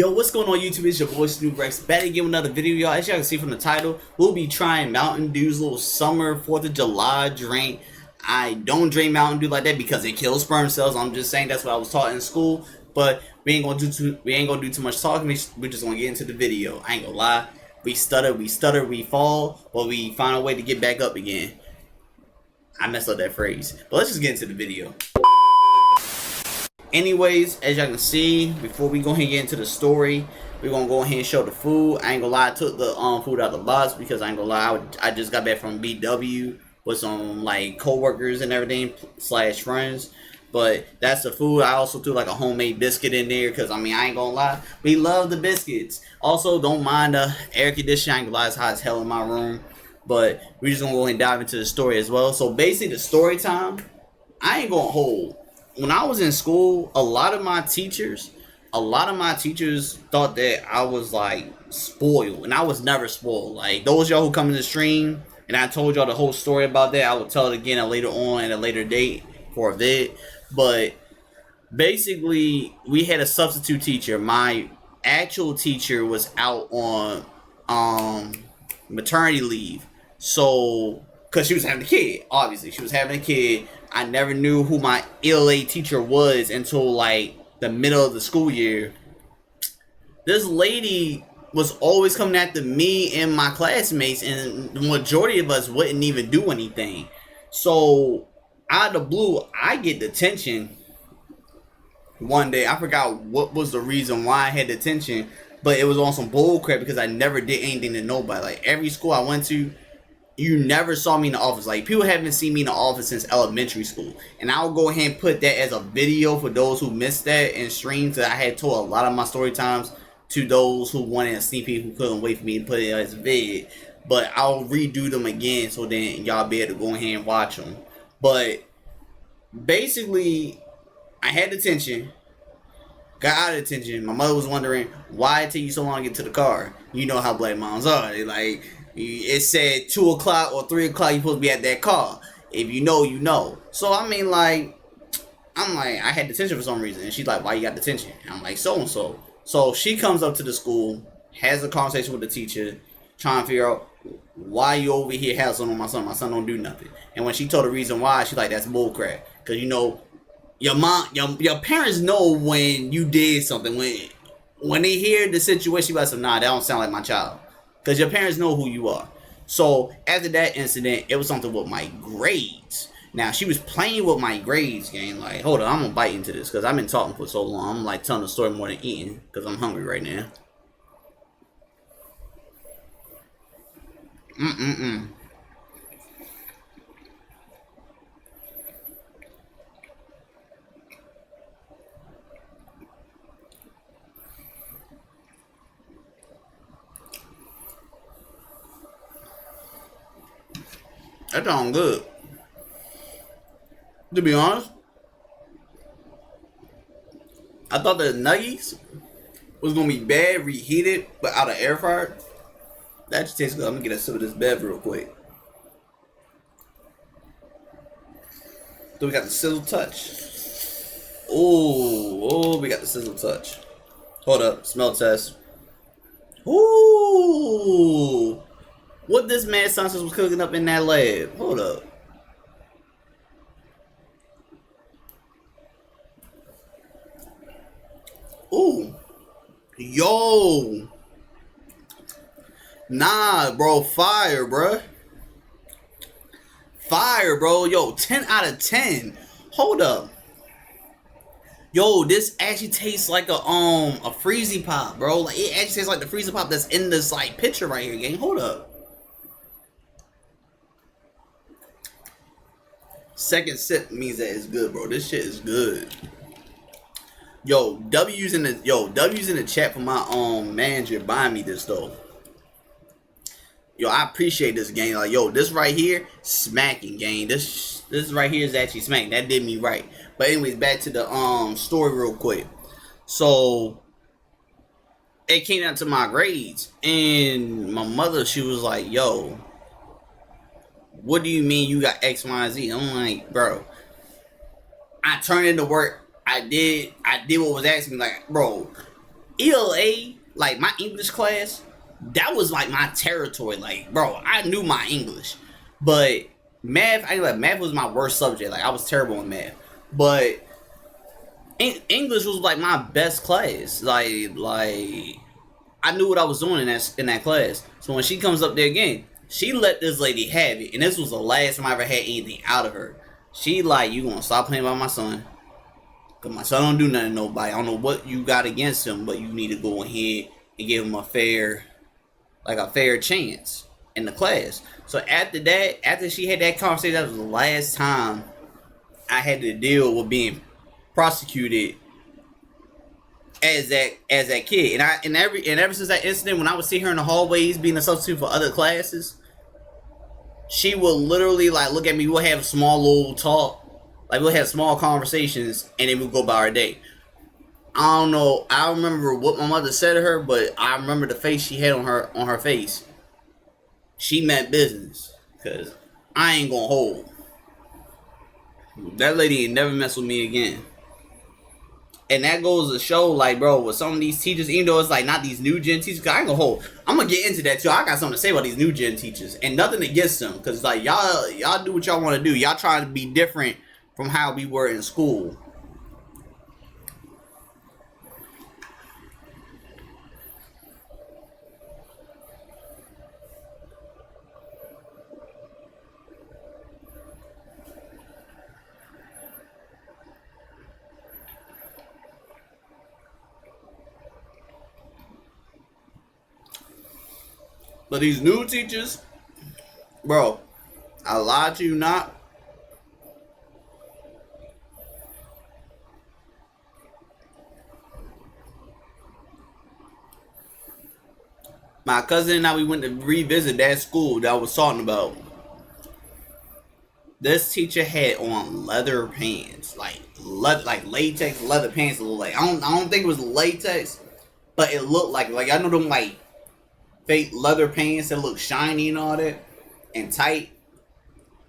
Yo, what's going on YouTube? It's your boy Snoop Rex back again with another video, y'all. As y'all can see from the title, we'll be trying Mountain Dew's little summer 4th of July drink. I don't drink Mountain Dew like that because it kills sperm cells. I'm just saying that's what I was taught in school. But we ain't gonna do too much talking. We're just gonna get into the video. I ain't gonna lie. We stutter, we fall, but we find a way to get back up again. I messed up that phrase. But let's just get into the video. Anyways, as y'all can see, before we go ahead and get into the story, we're gonna go ahead and show the food. I ain't gonna lie, I took the food out of the box because I ain't gonna lie, I just got back from BW with some like co-workers and everything slash friends. But that's the food. I also threw like a homemade biscuit in there because I mean I ain't gonna lie, we love the biscuits. Also, don't mind the air conditioning. I ain't gonna lie, it's hot as hell in my room. But we're just gonna go ahead and dive into the story as well. So basically, the story time, I ain't gonna hold. When I was in school, a lot of my teachers thought that I was like spoiled, and I was never spoiled. Like those y'all who come in the stream, and I told y'all the whole story about that. I will tell it again later on at a later date for a vid. But basically, we had a substitute teacher. My actual teacher was out on maternity leave, so because she was having a kid. Obviously, she was having a kid. I never knew who my ELA teacher was until like the middle of the school year. This lady was always coming after me and my classmates, and the majority of us wouldn't even do anything. So out of the blue, I get detention one day. I forgot what was the reason why I had detention, but it was on some bull crap because I never did anything to nobody. Like every school I went to, you never saw me in the office. Like people haven't seen me in the office since elementary school, and I'll go ahead and put that as a video for those who missed that in streams. That I had told a lot of my story times to those who wanted a sneak peek, who couldn't wait for me to put it as a vid. But I'll redo them again so then y'all be able to go ahead and watch them. But basically, I had detention. Got out of detention. My mother was wondering why it take you so long to get to the car. You know how black moms are. They like, it said 2 o'clock or 3 o'clock you're supposed to be at that car. If you know, you know. So I mean, like, I'm like, I had detention for some reason, and she's like, why you got detention? And I'm like, so and so. So she comes up to the school, has a conversation with the teacher, trying to figure out why you over here hassling on my son. My son don't do nothing. And when she told the reason why, she's like, that's bullcrap. Cause you know, your mom, your parents know when you did something. When they hear the situation, you like, nah, that don't sound like my child. Because your parents know who you are. So after that incident, it was something with my grades. Now, she was playing with my grades, gang. Like, hold on, I'm going to bite into this because I've been talking for so long. I'm like telling the story more than eating because I'm hungry right now. That sounds good. To be honest, I thought the nuggies was gonna be bad, reheated, but out of air fryer. That just tastes good. I'm gonna get a sip of this bev real quick. Then we got the sizzle touch. Oh, we got the sizzle touch. Hold up, smell test. Ooh, what this man Sanchez was cooking up in that lab? Hold up. Ooh. Yo. Nah, bro. Fire, bro. Fire, bro. Yo, 10 out of 10. Hold up. Yo, this actually tastes like a Freezy Pop, bro. Like it actually tastes like the Freezy Pop that's in this like picture right here, gang. Hold up. Second sip means that it's good, bro. This shit is good. Yo, W's in the chat for my manager buying me this though. Yo, I appreciate this, gang. Like, yo, this right here, smacking, gang. This right here is actually smacking. That did me right. But anyways, back to the story real quick. So it came down to my grades, and my mother, she was like, yo, what do you mean you got X, Y, and Z? I'm like, bro, I turned into work. I did what was asked me. Like, bro, ELA, like my English class, that was like my territory. Like, bro, I knew my English, but math, I like math was my worst subject. Like, I was terrible in math, but English was like my best class. Like I knew what I was doing in that class. So when she comes up there again, she let this lady have it, and this was the last time I ever had anything out of her. She like, you gonna stop playing by my son? Cause my son don't do nothing to nobody. I don't know what you got against him, but you need to go ahead and give him a fair chance in the class. So after that, after she had that conversation, that was the last time I had to deal with being prosecuted as that kid. And ever since that incident, when I would see her in the hallways being a substitute for other classes, she will literally like look at me. We'll have a small little talk. Like, we'll have small conversations, and then we'll go by our day. I don't know. I don't remember what my mother said to her, but I remember the face she had on her face. She meant business, cause I ain't gonna hold. That lady ain't never mess with me again. And that goes to show, like, bro, with some of these teachers, even though it's like not these new gen teachers, cause I ain't gonna hold. I'm gonna get into that too. I got something to say about these new gen teachers, and nothing against them, cause like y'all do what y'all want to do. Y'all trying to be different from how we were in school. But these new teachers, bro, I lie to you not. My cousin and I, we went to revisit that school that I was talking about. This teacher had on leather pants, like latex leather pants. Like I don't think it was latex, but it looked like I know them like fake leather pants that look shiny and all that and tight,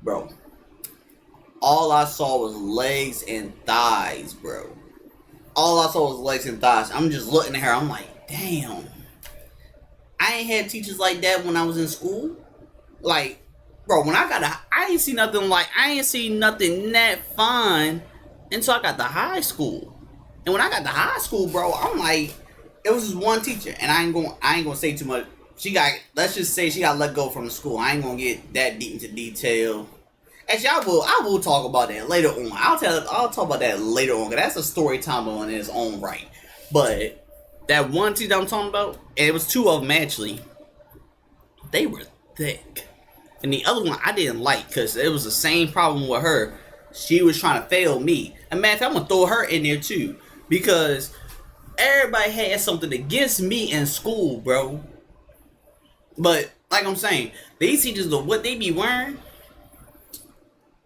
bro. All I saw was legs and thighs, bro. All I saw was legs and thighs. I'm just looking at her. I'm like, damn. I ain't had teachers like that when I was in school. Like, bro, when I ain't see nothing that fun until I got to high school. And when I got to high school, bro, I'm like, it was just one teacher, and I ain't gonna say too much. Let's just say she got let go from the school. I ain't gonna get that deep into detail. Actually, I will talk about that later on. I'll talk about that later on, because that's a story time on its own right. But that one teacher I'm talking about, and it was two of them actually, they were thick. And the other one I didn't like, because it was the same problem with her. She was trying to fail me. And man, I'm going to throw her in there too, because everybody had something against me in school, bro. But like I'm saying, these teachers, what they be wearing,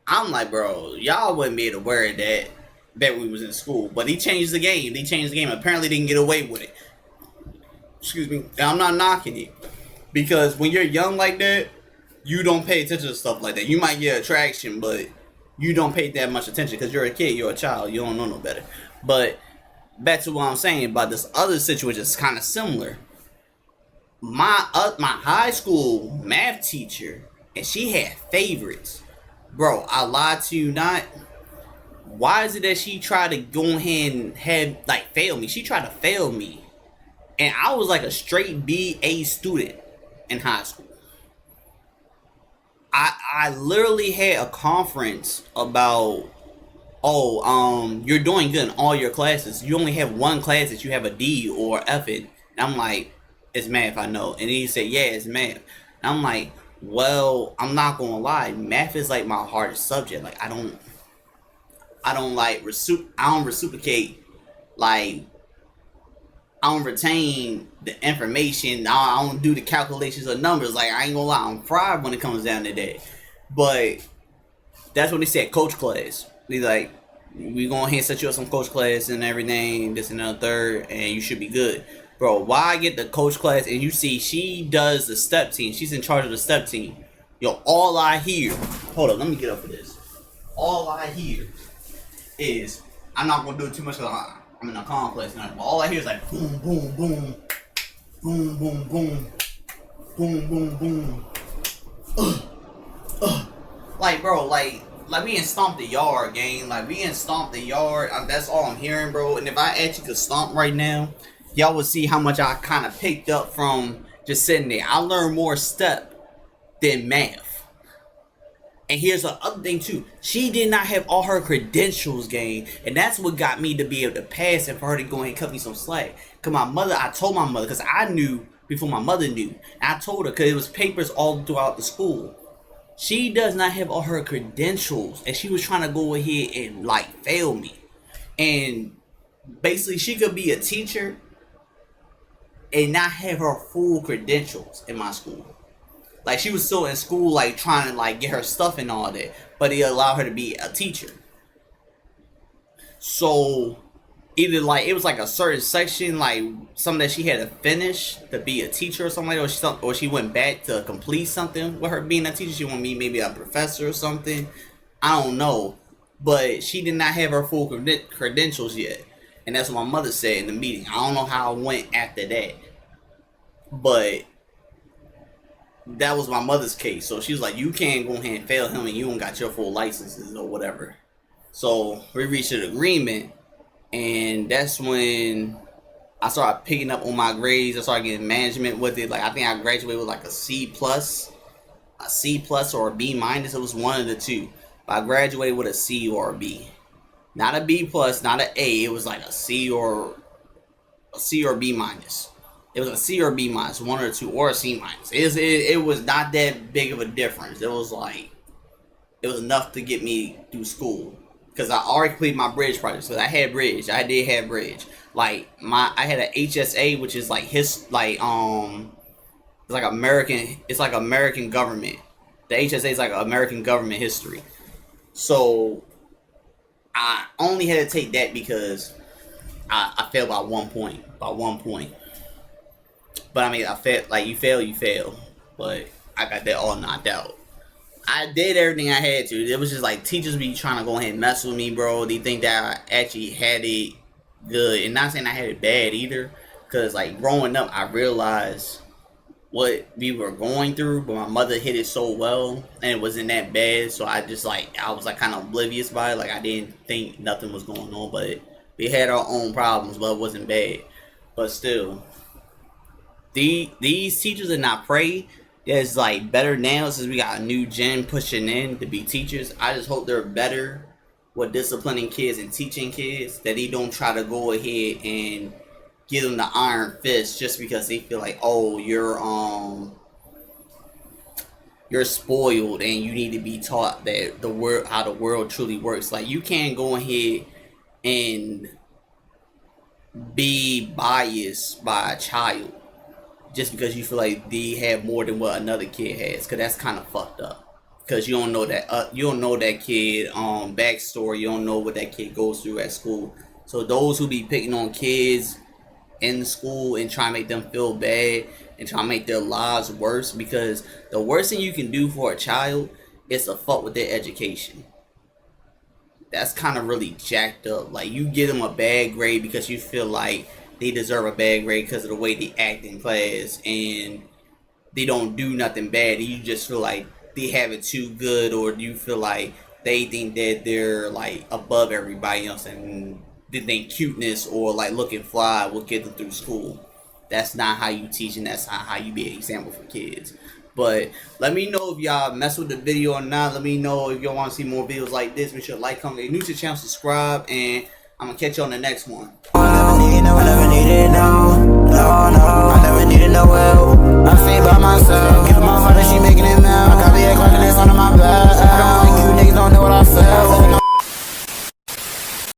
I'm like, bro, y'all wouldn't be able to wear that we was in school. But he changed the game. Apparently they can get away with it. Excuse me. I'm not knocking it. Because when you're young like that, you don't pay attention to stuff like that. You might get attraction, but you don't pay that much attention because you're a kid, you're a child, you don't know no better. But back to what I'm saying about this other situation, is kind of similar. My high school math teacher, and she had favorites. Bro, I lied to you not. Why is it that she tried to go ahead and fail me? She tried to fail me. And I was like a straight B.A. student in high school. I literally had a conference about, you're doing good in all your classes. You only have one class that you have a D or F in. And I'm like, it's math, I know. And then he said, yeah, it's math. And I'm like, well, I'm not gonna lie, math is like my hardest subject. Like I don't reciprocate, like I don't retain the information. I don't do the calculations of numbers. Like I ain't gonna lie, I'm fried when it comes down to that. But that's what he said, coach class. He's like, we go ahead and set you up some coach class and everything, this and the third, and you should be good. Bro, why I get the coach class and you see she does the step team. She's in charge of the step team. Yo, all I hear, hold up, let me get up for this. All I hear is, I'm not gonna do it too much because I'm I'm in a complex, and all I hear is like boom, boom, boom, boom, boom, boom, boom, boom, boom. Like, bro, like we in Stomp the Yard, gang. Like, we in Stomp the Yard. That's all I'm hearing, bro. And if I actually could stomp right now, y'all would see how much I kind of picked up from just sitting there. I learned more step than math. And here's the other thing too. She did not have all her credentials, gang. And that's what got me to be able to pass and for her to go ahead and cut me some slack. Cause my mother, I told my mother, cause I knew before my mother knew. And I told her, cause it was papers all throughout the school. She does not have all her credentials. And she was trying to go ahead and like fail me. And basically she could be a teacher and not have her full credentials in my school. Like, she was still in school, like, trying to, like, get her stuff and all that. But it allowed her to be a teacher. So, either, like, it was, like, a certain section, like, something that she had to finish to be a teacher or something like that. Or she went back to complete something with her being a teacher. She wanted to be maybe a professor or something. I don't know. But she did not have her full credentials yet. And that's what my mother said in the meeting. I don't know how it went after that. But that was my mother's case. So she was like, you can't go ahead and fail him and you don't got your full licenses or whatever. So we reached an agreement, and that's when I started picking up on my grades. I started getting management with it. Like, I think I graduated with like a C plus or a B minus. It was one of the two. But I graduated with a C or a B. Not a B plus, not an A. It was like a C or B minus. It was a C or B minus, one or two, or a C minus. It was not that big of a difference. It was like, it was enough to get me through school. Because I already completed my bridge project. So I had bridge. I did have bridge. Like, I had an HSA, which is like it's like American government. The HSA is like American government history. So I only had to take that because I failed by 1 point. But I mean, I failed. Like, you fail. But I got that all knocked out. I did everything I had to. It was just like teachers be trying to go ahead and mess with me, bro. They think that I actually had it good. And not saying I had it bad either. Because, like, growing up, I realized what we were going through. But my mother hid it so well. And it wasn't that bad. So I was like kind of oblivious by it. Like, I didn't think nothing was going on. But we had our own problems. But it wasn't bad. But still, these teachers are not pray. It's like better now since we got a new gen pushing in to be teachers. I just hope they're better with disciplining kids and teaching kids. That they don't try to go ahead and give them the iron fist just because they feel like, oh, you're spoiled and you need to be taught that how the world truly works. Like, you can't go ahead and be biased by a child just because you feel like they have more than what another kid has, because that's kind of fucked up. Because you don't know that kid backstory. You don't know what that kid goes through at school. So those who be picking on kids in school and trying to make them feel bad and trying to make their lives worse, because the worst thing you can do for a child is to fuck with their education. That's kind of really jacked up. Like, you give them a bad grade because you feel like they deserve a bad grade because of the way they act in class, and they don't do nothing bad, and you just feel like they have it too good, or you feel like they think that they're like above everybody else and they think cuteness or like looking fly will get them through school. That's not how you teach, and that's not how you be an example for kids. But let me know if y'all mess with the video or not. Let me know if y'all want to see more videos like this. Make sure to like, comment, if you're new to the channel, subscribe, and I'm gonna catch you on the next one. I never needed no, I never needed no help. I stay by myself, get my